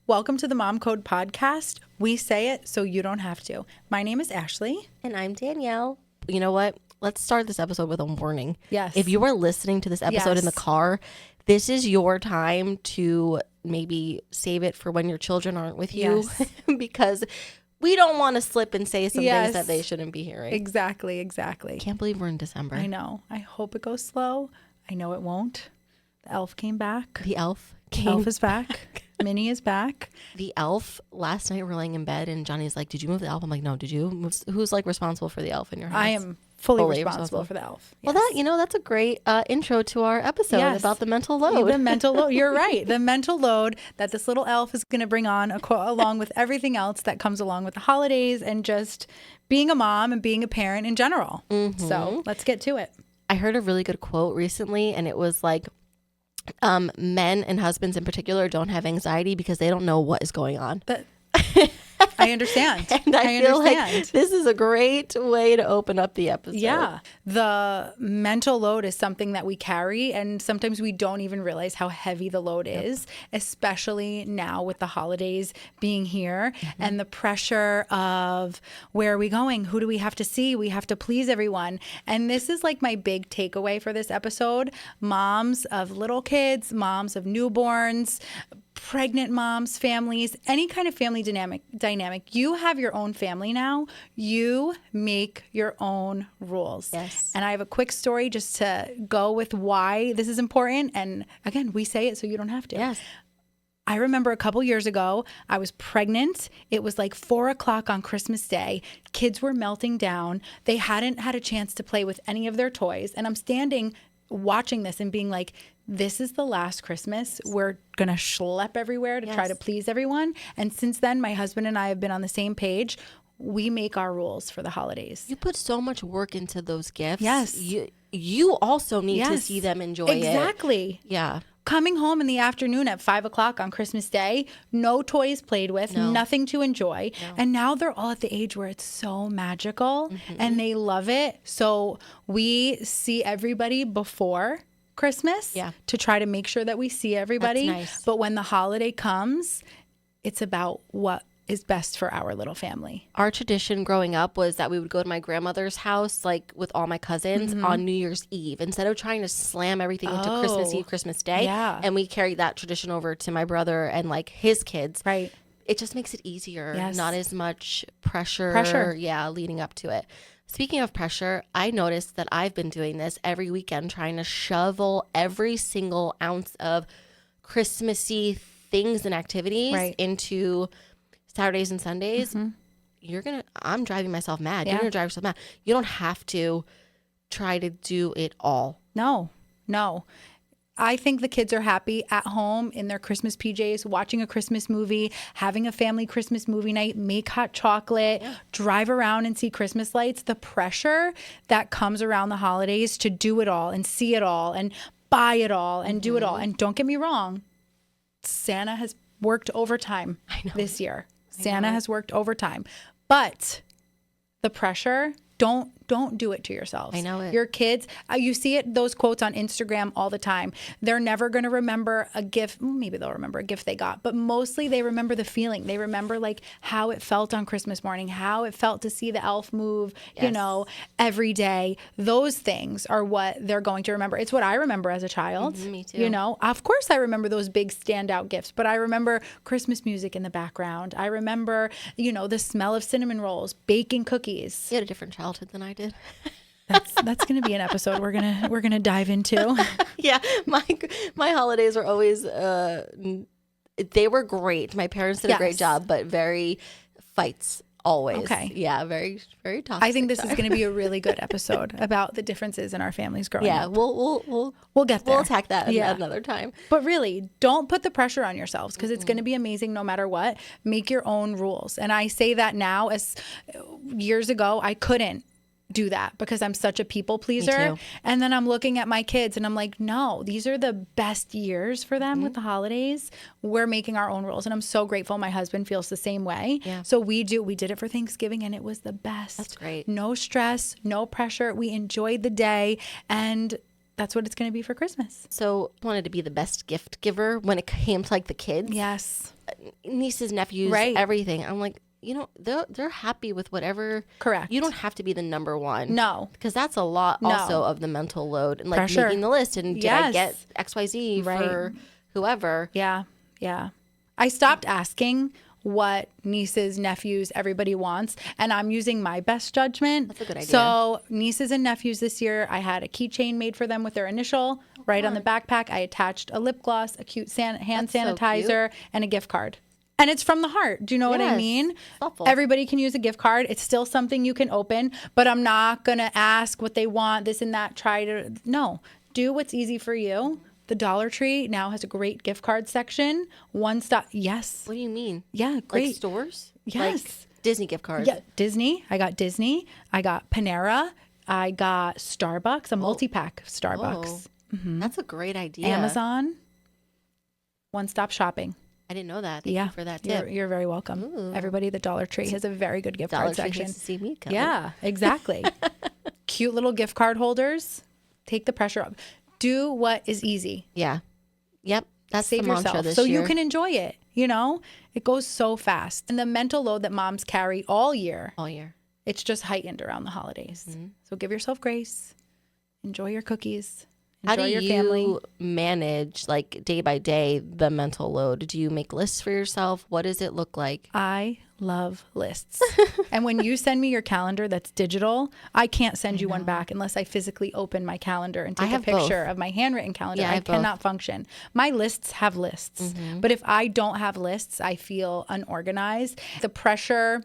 Welcome to the Mom Code Podcast. We say it so you don't have to. My name is Ashley. And I'm Danielle. You know what? Let's start this episode with a warning. Yes. If you are listening to this episode in the car, this is your time to maybe save it for when your children aren't with you because we don't want to slip and say some things that they shouldn't be hearing. Exactly. Can't believe we're in December. I know. I hope it goes slow. I know it won't. The elf came back. The elf came. Elf is back. Minnie is back. The elf, last night we're laying in bed and Johnny's like, did you move the elf? I'm like, no, did you? Who's like responsible for the elf in your house? I am fully responsible for the elf. Yes. Well, that's a great intro to our episode about the mental load. The mental load. You're right. The mental load that this little elf is going to bring on along with everything else that comes along with the holidays and just being a mom and being a parent in general. Mm-hmm. So let's get to it. I heard a really good quote recently and it was like, men and husbands in particular don't have anxiety because they don't know what is going on. I understand. And I feel like this is a great way to open up the episode. Yeah. The mental load is something that we carry, and sometimes we don't even realize how heavy the load is, especially now with the holidays being here and the pressure of where are we going? Who do we have to see? We have to please everyone. And this is like my big takeaway for this episode. Moms of little kids, moms of newborns, pregnant moms, families, any kind of family dynamic. You have your own family now. You make your own rules. Yes. And I have a quick story just to go with why this is important. And again, we say it so you don't have to. Yes. I remember a couple years ago, I was pregnant. It was like 4:00 on Christmas Day. Kids were melting down. They hadn't had a chance to play with any of their toys. And I'm standing watching this and being like, this is the last Christmas. We're going to schlep everywhere to try to please everyone. And since then, my husband and I have been on the same page. We make our rules for the holidays. You put so much work into those gifts. Yes. You also need to see them enjoy it. Exactly. Yeah. Coming home in the afternoon at 5:00 on Christmas Day, no toys played with, nothing to enjoy. No. And now they're all at the age where it's so magical and they love it. So we see everybody before Christmas to try to make sure that we see everybody. That's nice. But when the holiday comes, it's about what is best for our little family. Our tradition growing up was that we would go to my grandmother's house, like with all my cousins on New Year's Eve, instead of trying to slam everything into Christmas Eve, Christmas Day. Yeah. And we carried that tradition over to my brother and like his kids. Right. It just makes it easier. Yes. Not as much pressure. Yeah, leading up to it. Speaking of pressure, I noticed that I've been doing this every weekend, trying to shovel every single ounce of Christmassy things and activities into Saturdays and Sundays. I'm driving myself mad. You're going to drive yourself mad. You don't have to try to do it all. No. I think the kids are happy at home in their Christmas PJs, watching a Christmas movie, having a family Christmas movie night, make hot chocolate, drive around and see Christmas lights. The pressure that comes around the holidays to do it all and see it all and buy it all and do it all. And don't get me wrong, Santa has worked overtime this year. Santa has worked overtime. But the pressure, don't do it to yourselves. I know it. Your kids, you see it, those quotes on Instagram all the time. They're never going to remember a gift. Maybe they'll remember a gift they got, but mostly they remember the feeling. They remember like how it felt on Christmas morning, how it felt to see the elf move, every day. Those things are what they're going to remember. It's what I remember as a child. Me too. Of course I remember those big standout gifts, but I remember Christmas music in the background. I remember, the smell of cinnamon rolls, baking cookies. You had a different childhood than I did. That's going to be an episode we're gonna dive into. Yeah, my holidays were always they were great. My parents did a great job, but very fights always. Okay, yeah, very very toxic. I think this is going to be a really good episode about the differences in our families growing up. Yeah, we'll get there. We'll attack that another time. But really, don't put the pressure on yourselves because it's going to be amazing no matter what. Make your own rules, and I say that now. As years ago, I couldn't do that because I'm such a people pleaser. And then I'm looking at my kids and I'm like, no, these are the best years for them with the holidays. We're making our own rules. And I'm so grateful my husband feels the same way. Yeah. So we did it for Thanksgiving and it was the best. That's great. No stress, no pressure. We enjoyed the day and that's what it's going to be for Christmas. So I wanted to be the best gift giver when it came to like the kids. Yes. Nieces, nephews, Right. everything. I'm like, they're happy with whatever. Correct. You don't have to be the number one. No. Because that's a lot No. also of the mental load and like Pressure. making the list and did I Yes. get XYZ Right. for whoever. Yeah. Yeah. I stopped asking what nieces, nephews, everybody wants, and I'm using my best judgment. That's a good idea. So nieces and nephews this year, I had a keychain made for them with their initial right on the backpack. I attached a lip gloss, a cute hand That's so sanitizer, and a gift card. And it's from the heart. Do you know what I Yes. mean? Thoughtful. Everybody can use a gift card. It's still something you can open, but I'm not going to ask what they want, this and that. No, do what's easy for you. The Dollar Tree now has a great gift card section. One stop. Yes. What do you mean? Yeah, great. Like stores? Yes. Like Disney gift cards? Yeah, Disney. I got Disney. I got Panera. I got Starbucks, a multi-pack of Starbucks. That's a great idea. Amazon. One-stop shopping. I didn't know that. Thank Yeah. you for that tip. You're very welcome. Everybody at the Dollar Tree has a very good gift Dollar card Tree section. hates to see me come. Yeah, exactly. Cute little gift card holders. Take the pressure off. Do what is easy. Yeah. Yep. That's Save the mantra yourself this so year. you can enjoy it. You know, it goes so fast. And the mental load that moms carry all year, all year. it's just heightened around the holidays. Mm-hmm. So give yourself grace. Enjoy your cookies. How Enjoy do your you family. manage like day by day the mental load? Do you make lists for yourself? What does it look like? I love lists. And when you send me your calendar that's digital, I can't send you one back unless I physically open my calendar and take a have picture both. of my handwritten calendar. Yeah, I I have both. cannot function. My lists have lists. But if I don't have lists, I feel unorganized. The pressure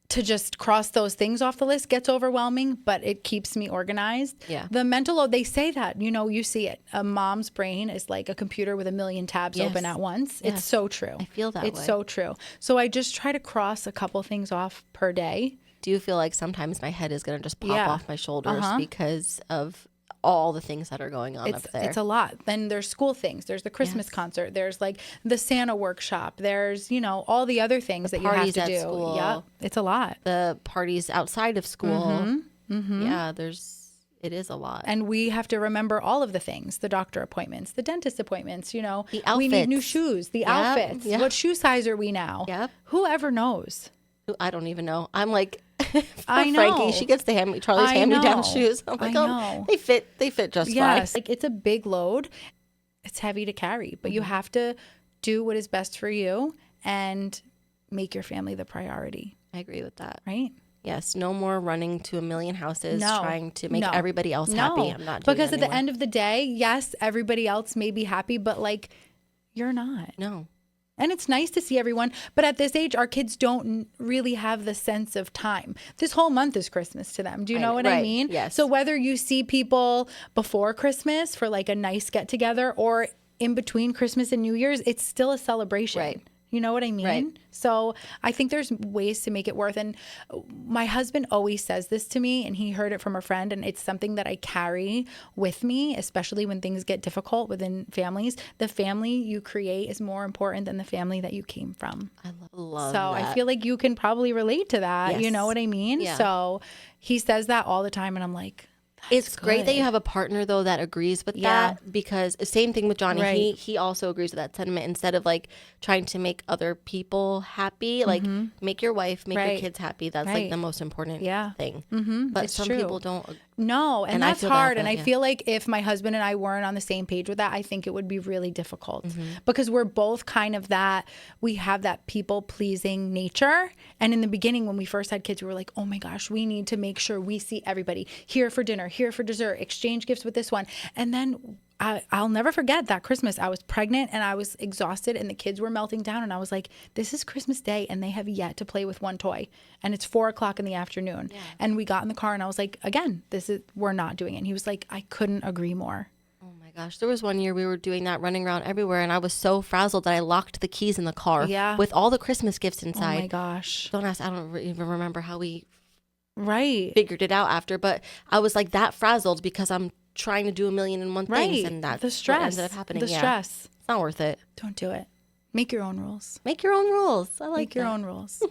to just cross those things off the list gets overwhelming, but it keeps me organized. Yeah. The mental load, they say that, you see it. A mom's brain is like a computer with a million tabs Yes. open at once. Yes. It's so true. I feel that It's way. so true. So I just try to cross a couple things off per day. Do you feel like sometimes my head is going to just pop Yeah. off my shoulders Uh-huh. because of all the things that are going on up there? It's a lot. Then there's school things. There's the Christmas Yes. concert. There's like the Santa workshop. There's, all the other things that you have parties to at do. school. Yep. It's a lot. The parties outside of school. Mm-hmm. Yeah, it is a lot. And we have to remember all of the things, the doctor appointments, the dentist appointments, we need new outfits. shoes, the Yep, outfits. yep. What shoe size are we now? Yep. Whoever knows? I don't even know. I'm like, I Frankie, know. she gets the Charlie's I hand-me-down know. shoes. I'm like, I oh, know. they fit just Yes. fine. Like it's a big load. It's heavy to carry, but Mm-hmm. you have to do what is best for you and make your family the priority, I agree with that. right? Yes, no more running to a million houses No. trying to make No. everybody else happy. I'm not doing because that at the anymore. end of the day, yes, everybody else may be happy, but like you're not. No. And it's nice to see everyone, but at this age, our kids don't really have the sense of time. This whole month is Christmas to them. Do you know what I right, mean? yes. So whether you see people before Christmas for like a nice get together or in between Christmas and New Year's, it's still a celebration. Right. You know what I mean? Right. So I think there's ways to make it worth. And my husband always says this to me, and he heard it from a friend, and it's something that I carry with me, especially when things get difficult within families. The family you create is more important than the family that you came from. I love So that. I feel like you can probably relate to that. You Yes. know what I mean? Yeah. So he says that all the time, and I'm like, It's great that good. you have a partner though that agrees with Yeah. that, because same thing with Johnny. Right. He also agrees with that sentiment. Instead of like trying to make other people happy, like make your wife, make your Right. kids happy. That's like Right. the most important Yeah. thing. Mm-hmm. But It's some true. people don't. No, and And I that's feel bad hard. for And that, I yeah. feel like if my husband and I weren't on the same page with that, I think it would be really difficult Mm-hmm. because we're both kind of that. We have that people pleasing nature. And in the beginning, when we first had kids, we were like, oh my gosh, we need to make sure we see everybody here for dinner, here for dessert, exchange gifts with this one. And then I'll never forget that Christmas. I was pregnant and I was exhausted and the kids were melting down. And I was like, this is Christmas Day and they have yet to play with one toy. And it's 4:00 in the afternoon. And we got in the car and I was like, again, we're not doing it. And he was like, I couldn't agree more. Oh my gosh. There was one year we were doing that, running around everywhere, and I was so frazzled that I locked the keys in the car Yeah. with all the Christmas gifts Oh inside. my gosh. Don't ask. I don't even remember how we Right. figured it out after, but I was like that frazzled because I'm trying to do a million and one things, Right. and that's The stress. what ended up happening. The Yeah. stress. It's not worth it. Don't do it. Make your own rules. Make your own rules. I like Make your that. own rules.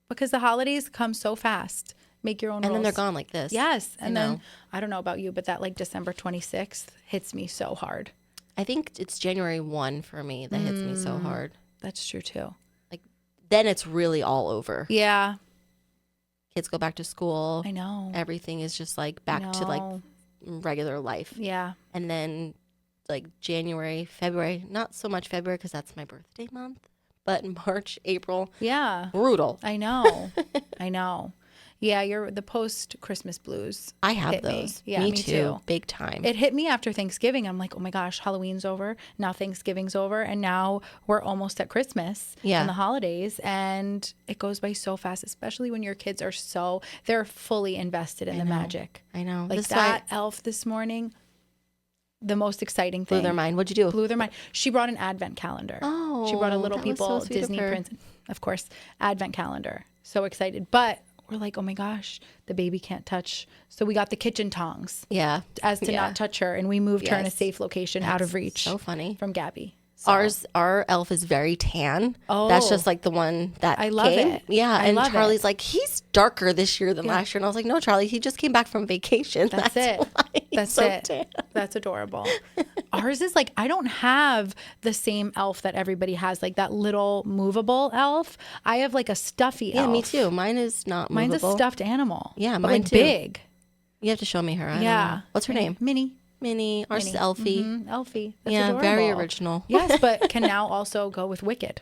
Because the holidays come so fast. make your own And rules. then they're gone like this. Yes. And I know. then I don't know about you, but that like December 26th hits me so hard. I think it's January 1 for me that hits me so hard. That's true too. Like, then it's really all over. Yeah. Kids go back to school. I know. Everything is just like back to like regular life. Yeah. And then like January, February, not so much February because that's my birthday month, but March, April, Yeah. brutal. I know. I know. Yeah, you're the post Christmas blues. I have hit me. those. Yeah, me me too. too. Big time. It hit me after Thanksgiving. I'm like, oh my gosh, Halloween's over. Now Thanksgiving's over. And now we're almost at Christmas and the holidays. And it goes by so fast, especially when your kids are they're fully invested in the magic. I know. Like that elf this morning, the most exciting thing. Blew their mind. What'd you do? Blew their mind. She brought an advent calendar. Oh, she brought a Little that was People so sweet of Disney her. Princess, of course, advent calendar. So excited. But we're like, oh my gosh, the baby can't touch. So we got the kitchen tongs Yeah. as to not touch her. And we moved her in a Yes. safe location out of reach. So funny. From Gabby. So, Our elf is very tan. Oh. That's just like the one that I love came. it. Yeah. I And love Charlie's like, he's darker this year than last year. And I was like, no, Charlie, he just came back from vacation. That's it. why he's That's so it. tan. That's adorable. Ours is like, I don't have the same elf that everybody has, like that little movable elf. I have like a stuffy elf. Yeah, me too. Mine is not movable. Mine's a stuffed animal. Yeah, but mine like too. big. You have to show me her. I don't Yeah. know. What's her name? Minnie. Minnie. Ours is Elfie. Elfie. That's Yeah, adorable. very original. Yes, but can now also go with Wicked.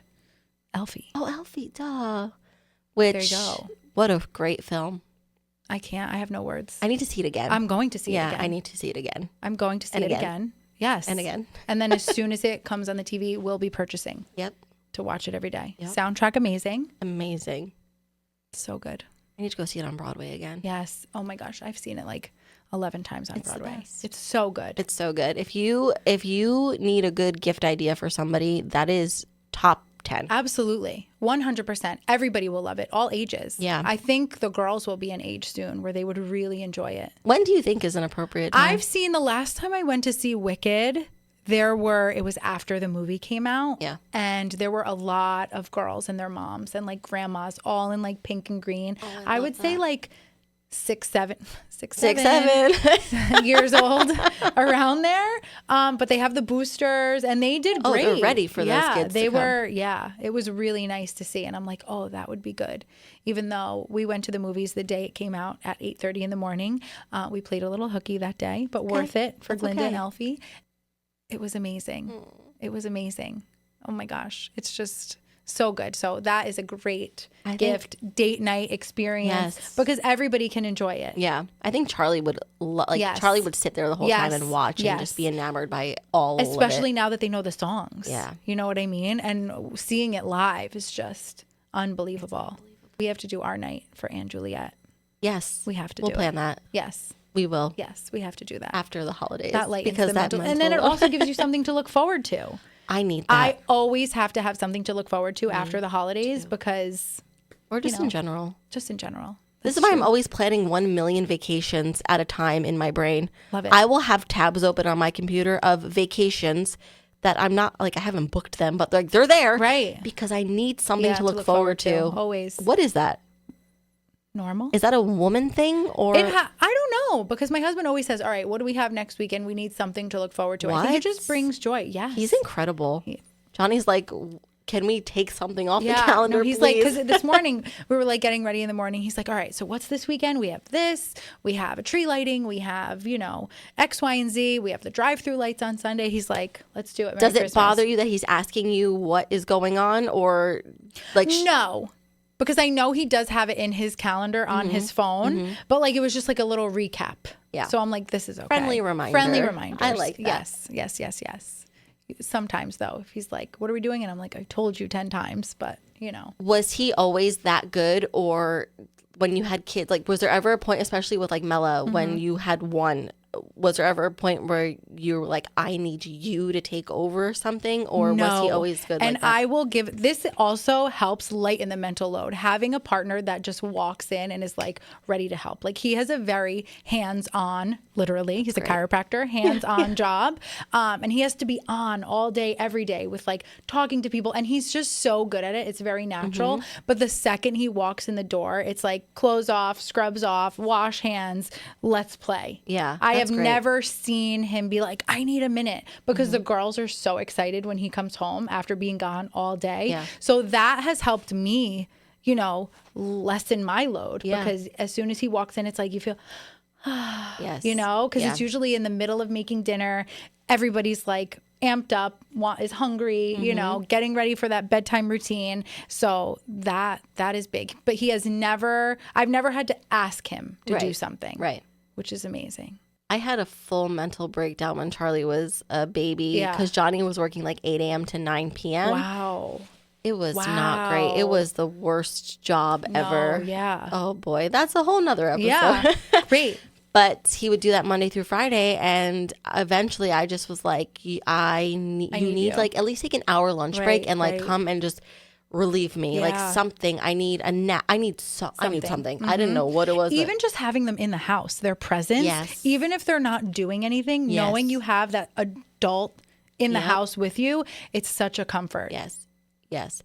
Elfie. Oh, Elfie, duh. Which, There you go. what a great film. I can't. I have no words. I need to see it again. I'm going to see it yeah, again. I need to see it again. I'm going to see And it again. again. Yes. And again. And then as soon as it comes on the TV, we'll be purchasing Yep. to watch it every day. Yep. Soundtrack amazing. Amazing. So good. I need to go see it on Broadway again. Yes. Oh my gosh. I've seen it like 11 times on It's the Broadway. best. It's so good. It's so good. If you need a good gift idea for somebody, that is top 10. Absolutely. 100%. Everybody will love it. All ages. Yeah. I think the girls will be an age soon where they would really enjoy it. When do you think is an appropriate time? I've seen the last time I went to see Wicked, it was after the movie came out. Yeah. And there were a lot of girls and their moms and like grandmas all in like pink and green. I would say like 6, 7 years old around there. But they have the boosters and they did great. Oh, they're ready for those kids They to come. were, it was really nice to see. And I'm like, oh, that would be good. Even though we went to the movies the day it came out at 8:30 in the morning. We played a little hooky that day, but worth it for That's Glinda and okay. Elfie. It was amazing. It was amazing. Oh my gosh. It's just so good. So that is a great gift, date night experience Yes. because everybody can enjoy it. Yeah, I think Charlie would Yes. Charlie would sit there the whole time Yes. and watch and Yes. just be enamored by all Especially of it. now that they know the songs. Yeah. You know what I mean? And seeing it live is just unbelievable. We have to do our night for Anne Juliet. Yes, We have to we'll do plan it. that. Yes. We will Yes, we have to do that. after the holidays. That lightens because the that mental. And then it also gives you something to look forward to. I need that, I always have to have something to look forward to after the holidays because or just know. in general. just in general. This That's is why I'm true. always planning 1 million vacations at a time in my brain. Love it. I will have tabs open on my computer of vacations that I'm not like I haven't booked them, but like they're there, Right. Because I need something Yeah, to look forward to. Always. What is that? Normal. Is that a woman thing or? I don't know because my husband always says, all right, what do we have next weekend? We need something to look forward to. I think What? it just brings joy. Yes. He's incredible. Johnny's like, can we take something off the Yeah, calendar, no, he's like, please? because this morning we were like getting ready in the morning. He's like, all right, so what's this weekend? We have this, we have a tree lighting, we have, X, Y, and Z. We have the drive-through lights on Sunday. He's like, let's do it. Merry Does it Christmas. bother you that he's asking you what is going on or like No, because I know he does have it in his calendar on his phone, but like it was just like a little recap. Yeah. So I'm like, this is okay. Friendly reminder. Friendly reminders. I like that. Yes. Sometimes though, if he's like, what are we doing? And I'm like, I told you 10 times, but was he always that good or when you had kids, like was there ever a point, especially with like Mella, when you had one was there ever a point where you were like, I need you to take over something? Or was he always good and like that? I will give, this also helps lighten the mental load. Having a partner that just walks in and is like ready to help. Like he has a very hands-on, literally, he's a chiropractor, hands-on job. And he has to be on all day, every day with like talking to people. And he's just so good at it. It's very natural. But the second he walks in the door, it's like clothes off, scrubs off, wash hands, let's play. Yeah, I have that's great. never seen him be like, I need a minute, because the girls are so excited when he comes home after being gone all day. Yeah. So that has helped me, you know, lessen my load, Yeah. because as soon as he walks in, it's like you feel, Yes. you know, because Yeah. it's usually in the middle of making dinner. Everybody's like amped up, is hungry, you know, getting ready for that bedtime routine. So that is big. But I've never had to ask him to do something. Right. Which is amazing. I had a full mental breakdown when Charlie was a baby Yeah. because Johnny was working like 8 a.m. to 9 p.m. Wow. It was not great. It was the worst job ever. Yeah. Oh boy, that's a whole nother episode. Yeah. Great. But he would do that Monday through Friday, and eventually I just was like, you need you. like at least take an hour lunch break and like come and just relieve me, like something. I need a nap. I need something. I didn't know what it was. Even just having them in the house, their presence, Yes. even if they're not doing anything, Yes. knowing you have that adult in the house with you, it's such a comfort. Yes.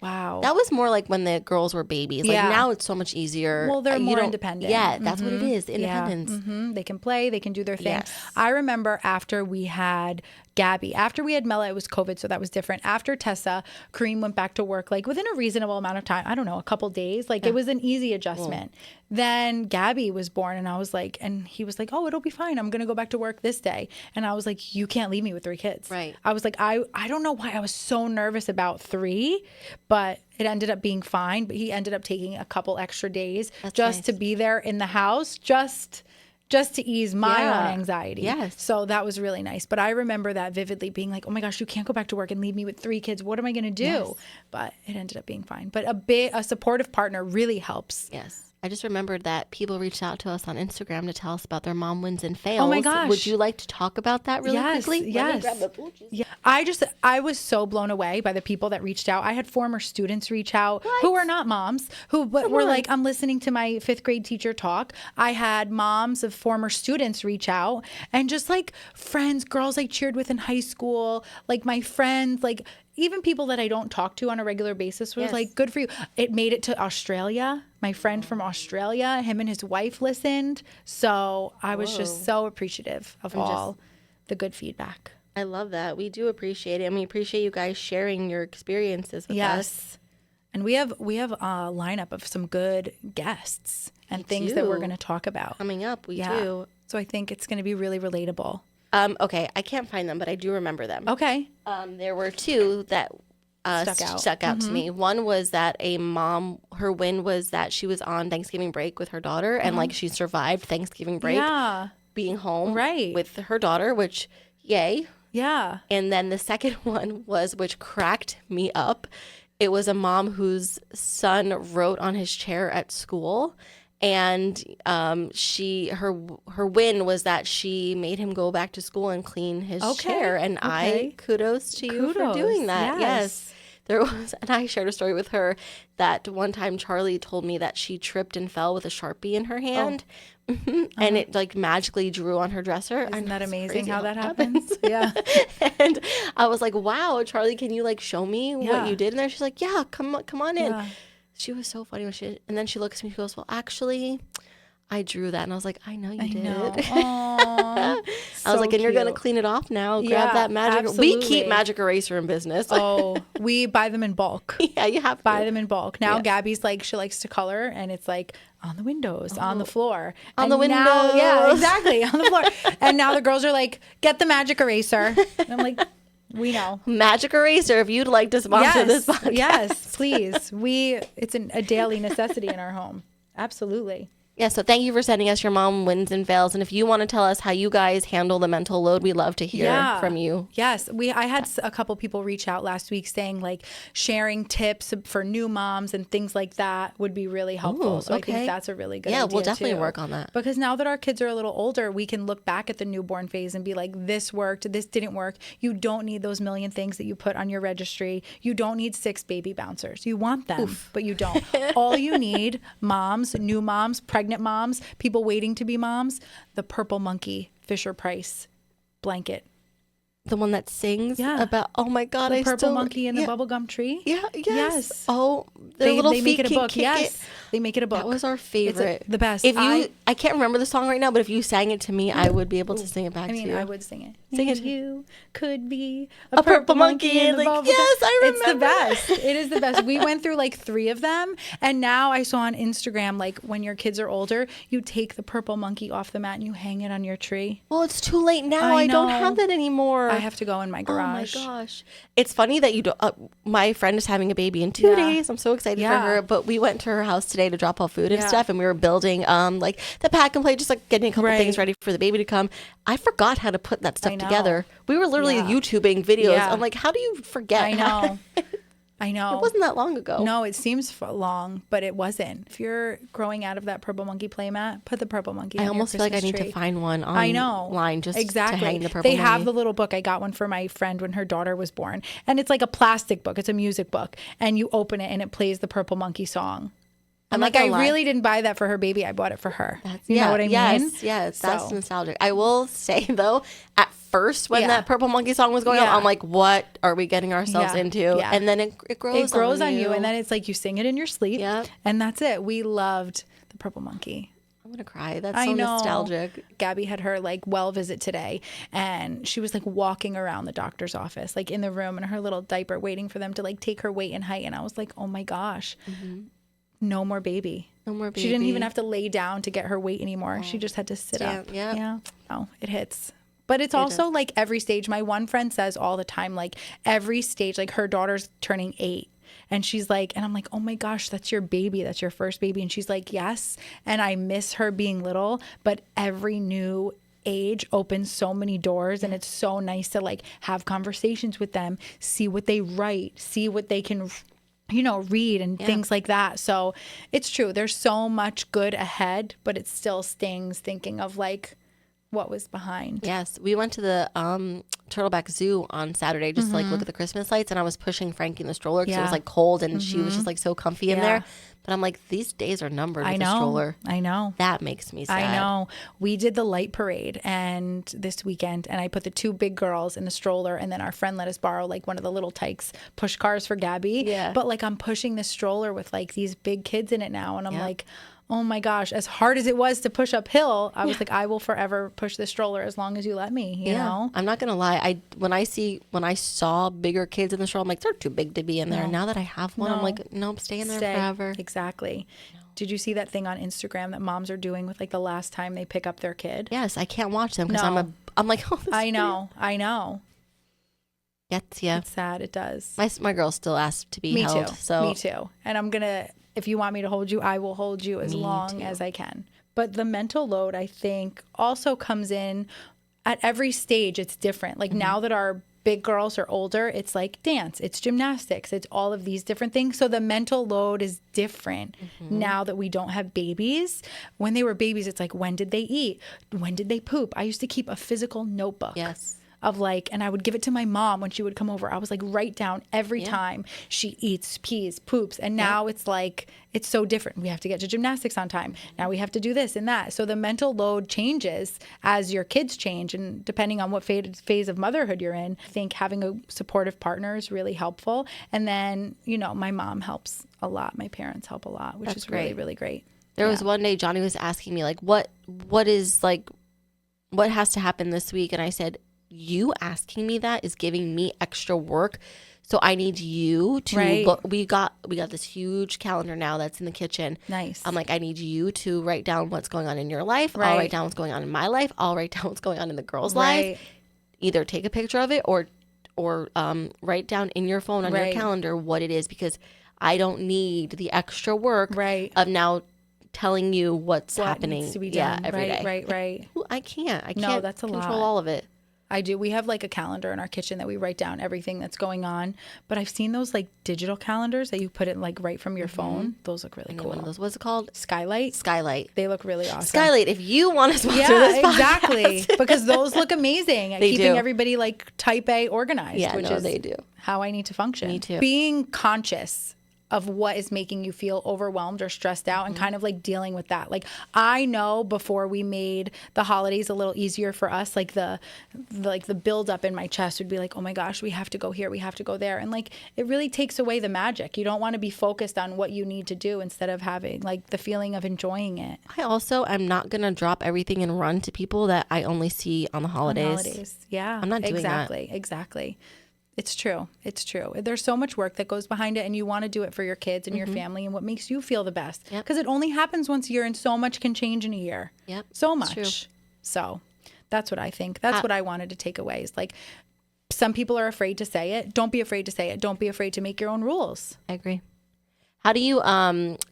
Wow. That was more like when the girls were babies. Like Yeah. now it's so much easier. Well, they're You more don't- independent. Yeah, that's what it is. Independence. They can play, they can do their thing. Yes. I remember after we had Gabby, after we had Mella, it was COVID, so that was different. After Tessa, Kareem went back to work like within a reasonable amount of time. I don't know, a couple days. Like it was an easy adjustment. Then Gabby was born, and I was like, and he was like, oh, it'll be fine. I'm going to go back to work this day. And I was like, you can't leave me with 3 kids. Right. I was like, I don't know why I was so nervous about 3, but it ended up being fine. But he ended up taking a couple extra days just nice. to be there in the house, just to ease my own anxiety. Yes. So that was really nice. But I remember that vividly, being like, oh my gosh, you can't go back to work and leave me with 3 kids. What am I going to do? Yes. But it ended up being fine. But a supportive partner really helps. Yes. I just remembered that people reached out to us on Instagram to tell us about their mom wins and fails. Oh my gosh. Would you like to talk about that really quickly? Let me Yes. grab the blue juice. Yeah. I was so blown away by the people that reached out. I had former students reach out who are not moms, but were like, I'm listening to my 5th grade teacher talk. I had moms of former students reach out, and just like friends, girls I cheered with in high school, like my friends, like even people that I don't talk to on a regular basis was like, good for you. It made it to Australia. My friend from Australia, him and his wife listened. So I was just so appreciative of all the good feedback. I love that. We do appreciate it, and we appreciate you guys sharing your experiences with us. Yes. And we have a lineup of some good guests and things that we're do. going to talk about. Coming up, we Yeah. do. So I think it's going to be really relatable. Okay, I can't find them, but I do remember them. Okay. There were 2 that Stuck out. to me. One was that a mom, her win was that she was on Thanksgiving break with her daughter, and like she survived Thanksgiving break Yeah. being home Right. with her daughter, which yay. Yeah. And then the second one was, which cracked me up. It was a mom whose son wrote on his chair at school, and her win was that she made him go back to school and clean his chair. And I kudos to you for doing that. Yes. There was, and I shared a story with her that one time Charlie told me that she tripped and fell with a Sharpie in her hand. And it like magically drew on her dresser. Isn't that That's amazing crazy how that happens? Yeah. And I was like, wow, Charlie, can you like show me Yeah. what you did in there? She's like, yeah, come on in. Yeah. She was so funny and then she looks at me, she goes, well, actually, I drew that. And I was like, I know you did. No. Aw, I was like, and you're going to cute. clean it off now. Grab Yeah, that magic. We absolutely. keep magic eraser in business. Oh, we buy them in bulk. Yeah, you have to. Buy them in bulk. Now Yeah. Gabby's like, she likes to color, and it's like on the windows, on the floor. On And the now- yeah, windows. exactly. On the floor. And now the girls are like, get the magic eraser. And I'm like, we know. Magic eraser, if you'd like to sponsor this podcast. Yes, please. It's a daily necessity in our home. Absolutely. Yeah, so thank you for sending us your mom wins and fails. And if you want to tell us how you guys handle the mental load, we'd love to hear from you. Yes. I had a couple people reach out last week saying like sharing tips for new moms and things like that would be really helpful. Ooh, so okay. I think that's a really good idea. Yeah, we'll definitely work on that. Because now that our kids are a little older, we can look back at the newborn phase and be like, this worked, this didn't work. You don't need those million things that you put on your registry. You don't need 6 baby bouncers. You want them, but you don't. All you need, moms, new moms, pregnant moms, people waiting to be moms, the Purple Monkey Fisher-Price blanket. The one that sings about, oh my God, the purple monkey in the bubblegum tree. Yeah, yes. Oh, their they little make feet it a can book. kick Yes, it. they make it a book. That was our favorite. The best. If I can't remember the song right now, but if you sang it to me, I would be able to sing it back to you. I would sing it. Sing it. You could be a purple monkey in the bubble. Yes, I remember. It's the best. It is the best. We went through like 3 of them, and now I saw on Instagram, like when your kids are older, you take the purple monkey off the mat and you hang it on your tree. Well, it's too late now. I don't have that anymore. I have to go in my garage. Oh my gosh. It's funny that you don't. My friend is having a baby in 2 days. I'm so excited for her. But we went to her house today to drop off food and stuff, and we were building like the pack and play, just like getting a couple things ready for the baby to come. I forgot how to put that stuff together. We were literally YouTubing videos. Yeah. I'm like, how do you forget? I know. I know. It wasn't that long ago. No, it seems long, but it wasn't. If you're growing out of that purple monkey playmat, put the purple monkey. I almost feel like I need to find one online just to hang the purple They monkey. have the little book. I got one for my friend when her daughter was born, and it's like a plastic book. It's a music book, and you open it and it plays the Purple Monkey song. I'm like, I really didn't buy that for her baby. I bought it for her. You know what I mean? Yes, that's nostalgic. I will say though, at first when that Purple Monkey song was going on, I'm like, what are we getting ourselves into? Yeah. And then it grows. It grows on you, and then it's like you sing it in your sleep. Yeah. And that's it. We loved the Purple Monkey. I'm gonna cry. That's so nostalgic. Gabby had her like well visit today, and she was like walking around the doctor's office, like in the room in her little diaper, waiting for them to like take her weight and height. And I was like, oh my gosh. No more baby. No more baby. She didn't even have to lay down to get her weight anymore. She just had to sit up. Yep. Yeah. Oh, it hits. But it's also like every stage. My one friend says all the time, like every stage, like her daughter's turning 8. And she's like, and I'm like, oh my gosh, that's your baby. That's your first baby. And she's like, yes. And I miss her being little, but every new age opens so many doors, and it's so nice to like have conversations with them, see what they write, see what they can read and things like that. So it's true. There's so much good ahead, but it still stings thinking of like what was behind. Yes. We went to the Turtleback Zoo on Saturday just to like look at the Christmas lights, and I was pushing Frankie in the stroller because it was like cold, and she was just like so comfy in there. But I'm like, these days are numbered with the stroller. I know. That makes me sad. I know. We did the light parade and this weekend, and I put the 2 big girls in the stroller, and then our friend let us borrow like one of the little Tykes push cars for Gabby. Yeah. But like I'm pushing the stroller with like these big kids in it now, and I'm like, oh my gosh, as hard as it was to push uphill, I was like, I will forever push the stroller as long as you let me, you know? I'm not going to lie. When I saw bigger kids in the stroller, I'm like, they're too big to be in there. Now that I have one, I'm like, no, stay in there forever. Exactly. No. Did you see that thing on Instagram that moms are doing with like the last time they pick up their kid? Yes, I can't watch them because I'm like, oh, this I know. Gets ya. It's sad. It does. My girl still asks to be held. Me too. And I'm going to, if you want me to hold you, I will hold you as long as I can. But the mental load, I think, also comes in at every stage. It's different. Like now that our big girls are older, it's like dance, it's gymnastics, it's all of these different things. So the mental load is different now that we don't have babies. When they were babies, it's like, when did they eat? When did they poop? I used to keep a physical notebook. Yes. Of like, and I would give it to my mom when she would come over. I was like, write down every time she eats, pees, poops. And now it's like, it's so different. We have to get to gymnastics on time. Now we have to do this and that. So the mental load changes as your kids change. And depending on what phase of motherhood you're in, I think having a supportive partner is really helpful. And then, my mom helps a lot. My parents help a lot, which is really, really great. There was one day Johnny was asking me like, what has to happen this week? And I said, you asking me that is giving me extra work. So I need you to look. We got this huge calendar now that's in the kitchen. Nice. I'm like, I need you to write down what's going on in your life. I'll write down what's going on in my life. I'll write down what's going on in the girl's life. Either take a picture of it or write down in your phone on your calendar what it is, because I don't need the extra work of now telling you what's What happening. needs to be done. every day. Right. Ooh, I can't No, that's a control lot. all of it. I do. We have like a calendar in our kitchen that we write down everything that's going on. But I've seen those like digital calendars that you put it like right from your phone. Those look really cool. One of those, what's it called? Skylight. Skylight. They look really awesome. Skylight, if you want to sponsor Yeah, this podcast. exactly. Because those look amazing at They keeping do. everybody like type A organized, Yeah, which no, is they do. how I need to function. Me too. Being conscious of what is making you feel overwhelmed or stressed out and kind of like dealing with that. Like I know before we made the holidays a little easier for us, like the build up in my chest would be like, oh my gosh, we have to go here, we have to go there. And like it really takes away the magic. You don't want to be focused on what you need to do instead of having like the feeling of enjoying it. I also am not going to drop everything and run to people that I only see on the holidays. Yeah. I'm not doing that. Exactly. It's true. There's so much work that goes behind it, and you want to do it for your kids and your family and what makes you feel the best. Yep. Because it only happens once a year, and so much can change in a year. Yep, So it's true. much. So that's what I think. That's what I wanted to take away is like some people are afraid to say it. Don't be afraid to say it. Don't be afraid to make your own rules. I agree. How do you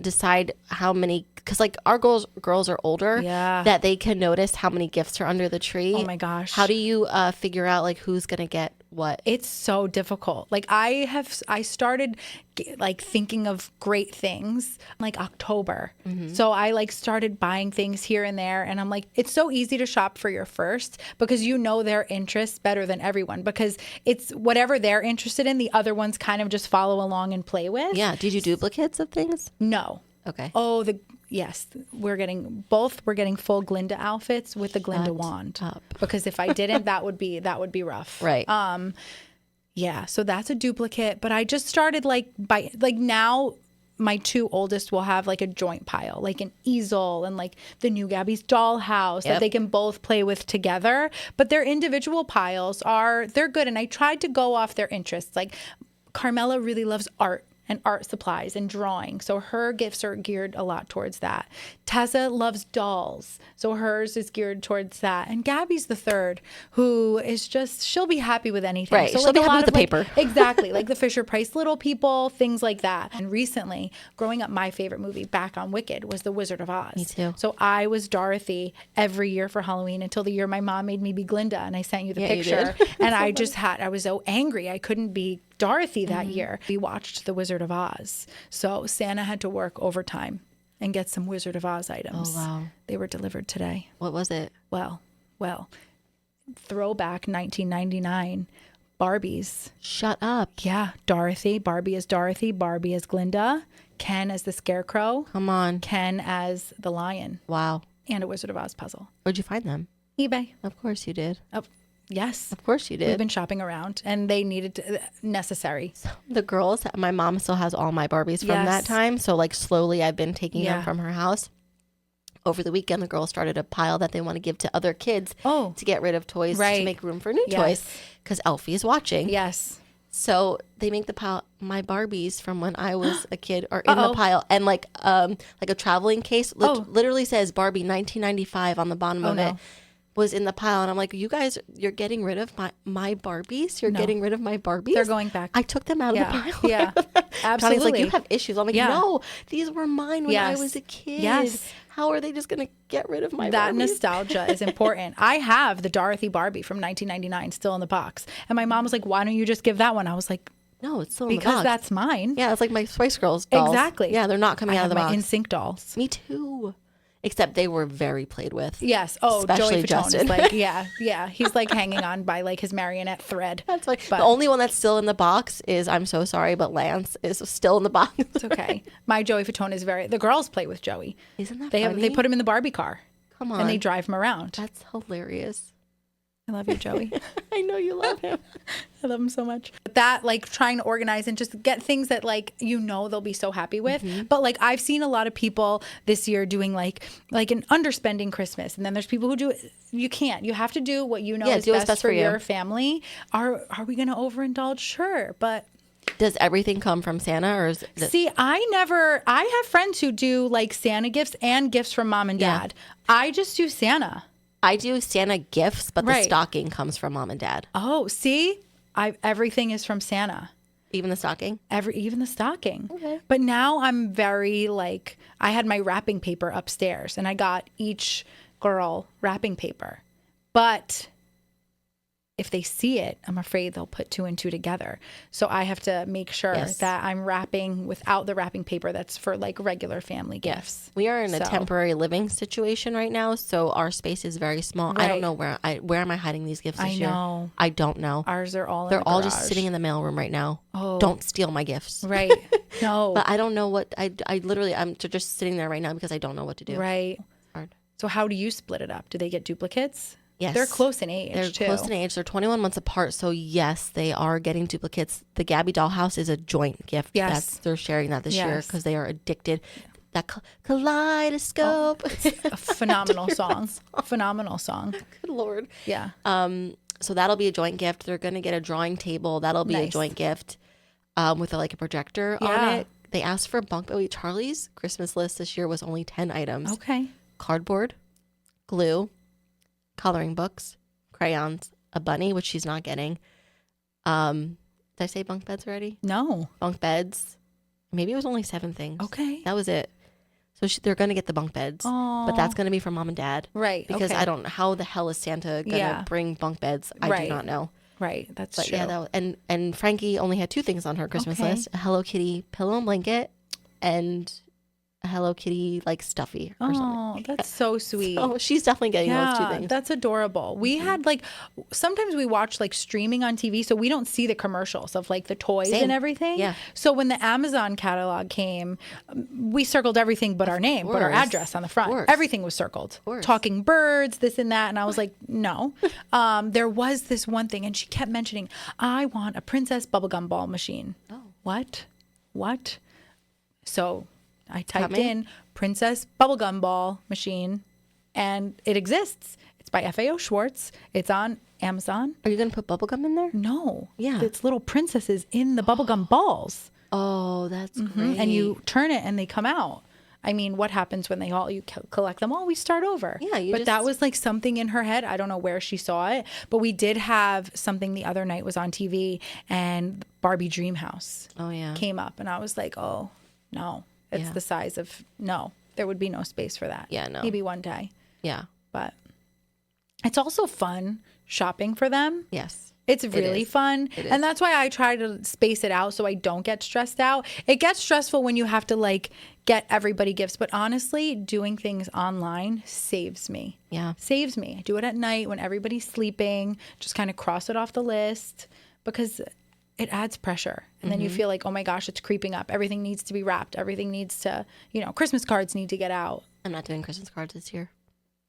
decide how many? Because like our girls are older, Yeah. that they can notice how many gifts are under the tree. Oh my gosh. How do you figure out like who's gonna get what? It's so difficult. Like I started like thinking of great things like October. So I like started buying things here and there, and I'm like, it's so easy to shop for your first because you know their interests better than everyone because it's whatever they're interested in, the other ones kind of just follow along and play with. Yeah. Did you duplicates of things? No. Okay. Oh, yes, we're getting full Glinda outfits with the Glinda wand. up. Because if I didn't, that would be rough. Right. Yeah, so that's a duplicate, but I just started now my two oldest will have like a joint pile, like an easel and like the new Gabby's dollhouse that Yep. they can both play with together, but their individual piles they're good, and I tried to go off their interests. Like Carmela really loves art and art supplies and drawing. So her gifts are geared a lot towards that. Tessa loves dolls. So hers is geared towards that. And Gabby's the third, who is she'll be happy with anything. Right. So She'll be a happy lot with of, the paper. Exactly. Like the Fisher Price Little People, things like that. And recently, growing up, my favorite movie back on Wicked was The Wizard of Oz. Me too. So I was Dorothy every year for Halloween until the year my mom made me be Glinda. And I sent you the Yeah, you picture. did. And I was so angry. I couldn't be Dorothy that year. We watched The Wizard of Oz. So Santa had to work overtime and get some Wizard of Oz items. Oh, wow. They were delivered today. What was it? Well, throwback 1999 Barbies. Shut up. Yeah, Dorothy. Barbie as Dorothy. Barbie as Glinda. Ken as the Scarecrow. Come on. Ken as the Lion. Wow. And a Wizard of Oz puzzle. Where'd you find them? eBay. Of course you did. Oh, yes. Of course you We've did. been shopping around, and they needed necessary. The girls, my mom still has all my Barbies from Yes. that time. So like slowly I've been taking Yeah. them from her house. Over the weekend, the girls started a pile that they want to give to other kids Oh. to get rid of toys to Right. make room for new Yes. toys because Elfie is watching. Yes. So they make the pile. My Barbies from when I was a kid are in Uh-oh. the pile, and like a traveling case Oh. literally says Barbie 1995 on the bottom Oh, of no. it. Was in the pile, and I'm like, you guys, you're getting rid of my Barbies. You're No. getting rid of my Barbies. They're going back. I took them out Yeah. of the pile. Yeah. Johnny's Absolutely. like, you have issues. I'm like, Yeah. no, these were mine when I Yes. was a kid. Yes. How are they just gonna get rid of my That Barbies? nostalgia is important. I have the Dorothy Barbie from 1999 still in the box. And my mom was like, why don't you just give that one? I was like, No, it's still in the because box. that's mine. Yeah, it's like my Spice Girls dolls. Exactly. Yeah, they're not coming I out have of the my box. NSYNC dolls. Me too. Except they were very played with. Yes. Oh, Especially Joey Fatone Justin. is like, yeah. He's like hanging on by like his marionette thread. That's like But- the only one that's still in the box is, I'm so sorry, but Lance is still in the box. It's okay. My Joey Fatone is the girls play with Joey. Isn't that They funny? put him in the Barbie car Come on. and they drive him around. That's hilarious. I love you, Joey. I know you love him. I love him so much. That like trying to organize and just get things that like they'll be so happy with. But like I've seen a lot of people this year doing like an underspending Christmas, and then there's people who do it. You can't. You have to do what you know is do what's best best for for you. your family. Are we going to overindulge? Sure, but Does everything come from Santa, or is it see, I have friends who do like Santa gifts and gifts from mom and Yeah. dad. I just do Santa. I do Santa gifts, but the Right. stocking comes from mom and dad. Oh, see, everything is from Santa. Even the stocking? Even the stocking. Okay. But now I'm very like, I had my wrapping paper upstairs and I got each girl wrapping paper. But if they see it, I'm afraid they'll put 2 and 2 together. So I have to make sure that I'm wrapping without the wrapping paper that's for like regular family gifts. We are in a temporary living situation right now, so our space is very small. I don't know where am I hiding these gifts this year? I don't know. Ours are all They're in the all garage. just sitting in the mailroom right now. Oh. Don't steal my gifts. Right. No. But I don't know what I literally I'm just sitting there right now because I don't know what to do. Right. It's hard. So how do you split it up? Do they get duplicates? Yes. They're close in age, They're close in age. They're 21 months apart. So, yes, they are getting duplicates. The Gabby Dollhouse is a joint gift. Yes. They're sharing that this year because they are addicted. That kaleidoscope. It's a phenomenal song. Phenomenal song. Good Lord. Yeah. So that'll be a joint gift. They're going to get a drawing table. That'll be a joint gift with a projector on it. They asked for bunk bed. Charlie's Christmas list this year was only 10 items. Okay. Cardboard, glue, coloring books, crayons, a bunny, which she's not getting. Did I say bunk beds already? No. Bunk beds. Maybe it was only 7 things. Okay. That was it. So they're going to get the bunk beds. Aww. But that's going to be for mom and dad. Right. Because okay. I don't know how the hell is Santa going to bring bunk beds. I do not know. Right. That's But true. yeah, and Frankie only had 2 things on her Christmas list: a Hello Kitty pillow and blanket, and a Hello Kitty stuffy or something. Oh, that's so sweet. Oh, she's definitely getting those 2 things. That's adorable. We had sometimes we watch streaming on TV, so we don't see the commercials of the toys and everything. Yeah. So when the Amazon catalog came, we circled everything but our name, but our address on the front. Everything was circled. Talking birds, this and that, and I was like, no. There was this one thing, and she kept mentioning, I want a Princess bubblegum ball machine. Oh. What? So I typed in Princess bubblegum ball machine, and it exists. It's by FAO Schwartz. It's on Amazon. Are you going to put bubblegum in there? No. Yeah. It's little princesses in the bubblegum balls. Oh, that's great. And you turn it and they come out. I mean, what happens when you collect them all? We start over. Yeah. That was something in her head. I don't know where she saw it, but we did have something the other night was on TV, and Barbie Dreamhouse came up, and I was like, oh, no. It's the size of, no, there would be no space for that. Yeah, no. Maybe one day. Yeah. But it's also fun shopping for them. Yes. It's really fun. And that's why I try to space it out so I don't get stressed out. It gets stressful when you have to get everybody gifts. But honestly, doing things online saves me. Yeah. Saves me. I do it at night when everybody's sleeping. Just kind of cross it off the list because it adds pressure. And then you feel like, oh my gosh, it's creeping up. Everything needs to be wrapped. Everything needs to, Christmas cards need to get out. I'm not doing Christmas cards this year.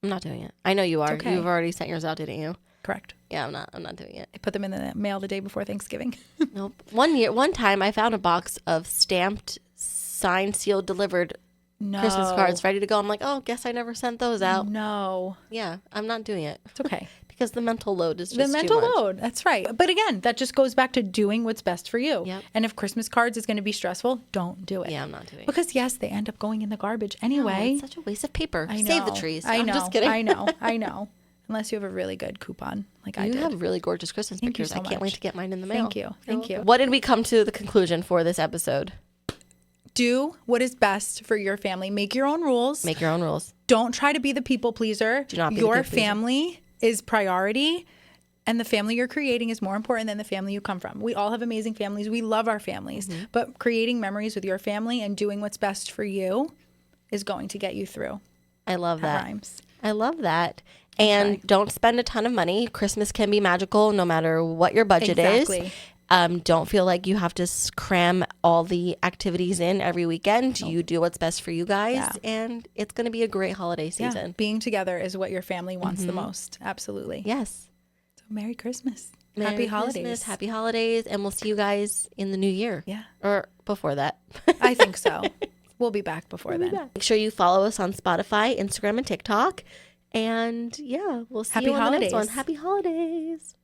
I'm not doing it. I know you are. Okay. You've already sent yours out, didn't you? Correct. Yeah, I'm not doing it. I put them in the mail the day before Thanksgiving. Nope. One time I found a box of stamped, signed, sealed, delivered Christmas cards ready to go. I'm like, oh, guess I never sent those out. No. Yeah, I'm not doing it. It's okay. Because the mental load is just the mental too much. load. That's right. But again, that just goes back to doing what's best for you. Yep. And if Christmas cards is going to be stressful, don't do it. Yeah, I'm not doing it. Because yes, they end up going in the garbage anyway. No, it's such a waste of paper. I know. Save the trees. I know. I'm just kidding. I know. Unless you have a really good coupon like I did. You have really gorgeous Christmas Thank you pictures. so I can't wait much. to get mine in the mail. Thank you. What did we come to the conclusion for this episode? Do what is best for your family. Make your own rules. Make your own rules. Don't try to be the people pleaser. Do not be your the people pleaser. family is priority. And the family you're creating is more important than the family you come from. We all have amazing families. We love our families. But creating memories with your family and doing what's best for you is going to get you through. I love that. Rhymes. I love that. And don't spend a ton of money. Christmas can be magical no matter what your budget Exactly. is. Don't feel like you have to cram all the activities in every weekend. You do what's best for you guys. And it's going to be a great holiday season. Being together is what your family wants the most. Absolutely. Yes. Merry Christmas. Merry Happy holidays. Christmas, happy holidays, and we'll see you guys in the new year. Yeah. Or before that. I think so. We'll be back before then. Make sure you follow us on Spotify, Instagram, and TikTok. And yeah, we'll see Happy you on the holidays. next one. Happy holidays.